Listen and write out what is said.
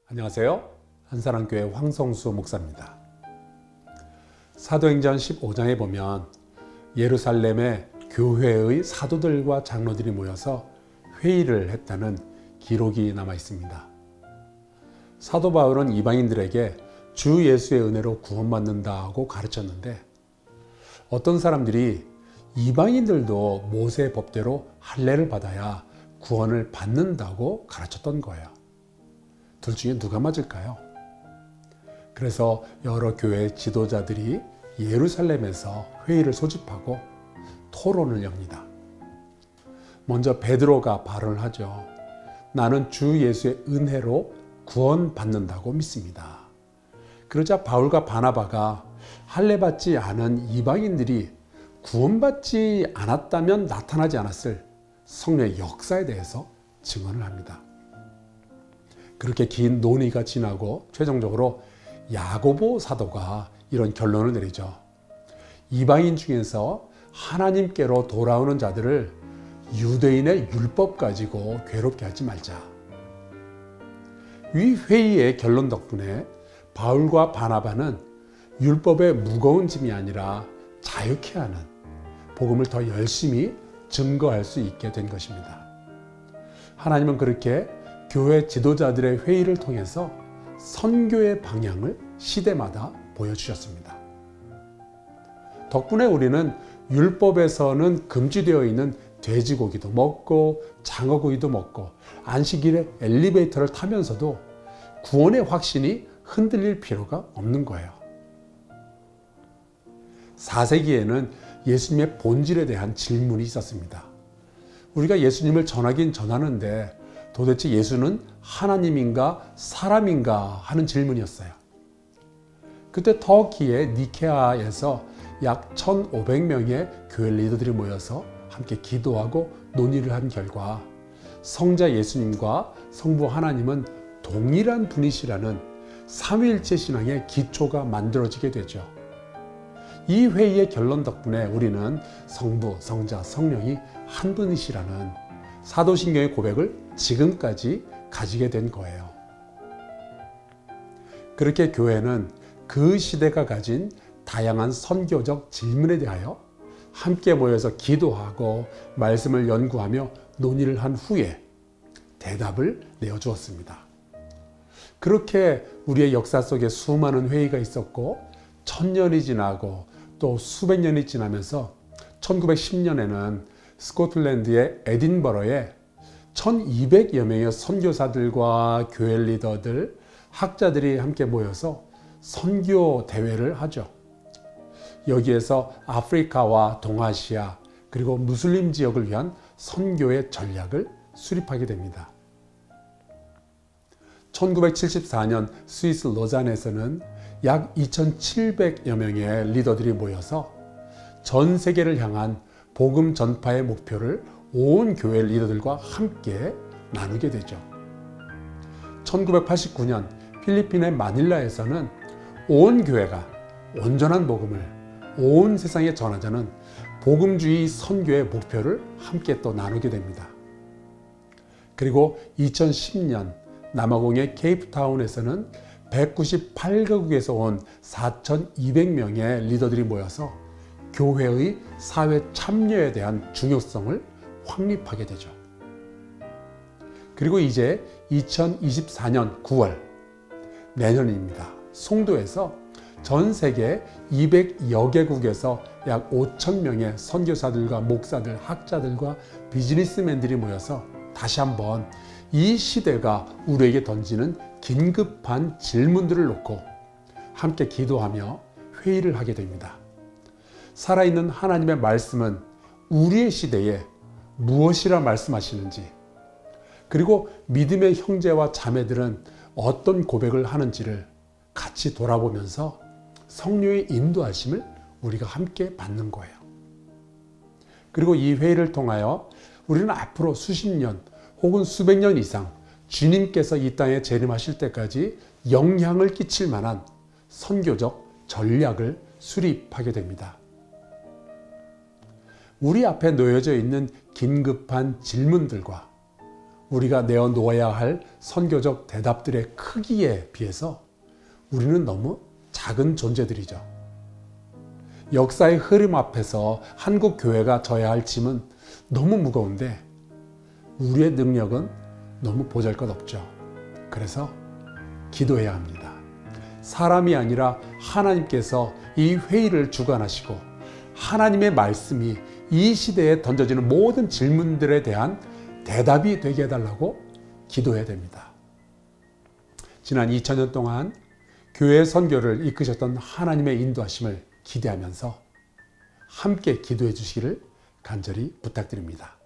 안녕하세요. 한사랑교회 황성수 목사입니다. 사도행전 15장에 보면 예루살렘의 교회의 사도들과 장로들이 모여서 회의를 했다는 기록이 남아 있습니다. 사도 바울은 이방인들에게 주 예수의 은혜로 구원받는다고 가르쳤는데, 어떤 사람들이 이방인들도 모세의 법대로 할례를 받아야 구원을 받는다고 가르쳤던 거예요. 둘 중에 누가 맞을까요? 그래서 여러 교회 지도자들이 예루살렘에서 회의를 소집하고 토론을 엽니다. 먼저 베드로가 발언을 하죠. 나는 주 예수의 은혜로 구원받는다고 믿습니다. 그러자 바울과 바나바가 할례 받지 않은 이방인들이 구원받지 않았다면 나타나지 않았을 성령의 역사에 대해서 증언을 합니다. 그렇게 긴 논의가 지나고 최종적으로 야고보 사도가 이런 결론을 내리죠. 이방인 중에서 하나님께로 돌아오는 자들을 유대인의 율법 가지고 괴롭게 하지 말자. 이 회의의 결론 덕분에 바울과 바나바는 율법의 무거운 짐이 아니라 자유케 하는 복음을 더 열심히 증거할 수 있게 된 것입니다. 하나님은 그렇게 교회 지도자들의 회의를 통해서 선교의 방향을 시대마다 보여주셨습니다. 덕분에 우리는 율법에서는 금지되어 있는 돼지고기도 먹고 장어구이도 먹고 안식일에 엘리베이터를 타면서도 구원의 확신이 흔들릴 필요가 없는 거예요. 4세기에는 예수님의 본질에 대한 질문이 있었습니다. 우리가 예수님을 전하긴 전하는데 도대체 예수는 하나님인가 사람인가 하는 질문이었어요. 그때 터키의 니케아에서 약 1500명의 교회 리더들이 모여서 함께 기도하고 논의를 한 결과 성자 예수님과 성부 하나님은 동일한 분이시라는 삼위일체 신앙의 기초가 만들어지게 되죠. 이 회의의 결론 덕분에 우리는 성부, 성자, 성령이 한 분이시라는 사도신경의 고백을 지금까지 가지게 된 거예요. 그렇게 교회는 그 시대가 가진 다양한 선교적 질문에 대하여 함께 모여서 기도하고 말씀을 연구하며 논의를 한 후에 대답을 내어주었습니다. 그렇게 우리의 역사 속에 수많은 회의가 있었고 1000년이 지나고 또 수백 년이 지나면서 1910년에는 스코틀랜드의 에딘버러에 1200여 명의 선교사들과 교회 리더들, 학자들이 함께 모여서 선교 대회를 하죠. 여기에서 아프리카와 동아시아 그리고 무슬림 지역을 위한 선교의 전략을 수립하게 됩니다. 1974년 스위스 로잔에서는 약 2700여 명의 리더들이 모여서 전 세계를 향한 복음 전파의 목표를 온 교회 리더들과 함께 나누게 되죠. 1989년 필리핀의 마닐라에서는 온 교회가 온전한 복음을 온 세상에 전하자는 복음주의 선교의 목표를 함께 또 나누게 됩니다. 그리고 2010년 남아공의 케이프타운에서는 198개국에서 온 4200명의 리더들이 모여서 교회의 사회 참여에 대한 중요성을 확립하게 되죠. 그리고 이제 2024년 9월 내년입니다. 송도에서 전 세계 200여 개국에서 약 5,000명의 선교사들과 목사들, 학자들과 비즈니스맨들이 모여서 다시 한번 이 시대가 우리에게 던지는 긴급한 질문들을 놓고 함께 기도하며 회의를 하게 됩니다. 살아있는 하나님의 말씀은 우리의 시대에 무엇이라 말씀하시는지, 그리고 믿음의 형제와 자매들은 어떤 고백을 하는지를 같이 돌아보면서 성령의 인도하심을 우리가 함께 받는 거예요. 그리고 이 회의를 통하여 우리는 앞으로 수십 년 혹은 수백 년 이상 주님께서 이 땅에 재림하실 때까지 영향을 끼칠 만한 선교적 전략을 수립하게 됩니다. 우리 앞에 놓여져 있는 긴급한 질문들과 우리가 내어놓아야 할 선교적 대답들의 크기에 비해서 우리는 너무 작은 존재들이죠. 역사의 흐름 앞에서 한국 교회가 져야 할 짐은 너무 무거운데 우리의 능력은 너무 보잘것없죠. 그래서 기도해야 합니다. 사람이 아니라 하나님께서 이 회의를 주관하시고 하나님의 말씀이 이 시대에 던져지는 모든 질문들에 대한 대답이 되게 해달라고 기도해야 됩니다. 지난 2000년 동안 교회 선교를 이끄셨던 하나님의 인도하심을 기대하면서 함께 기도해 주시기를 간절히 부탁드립니다.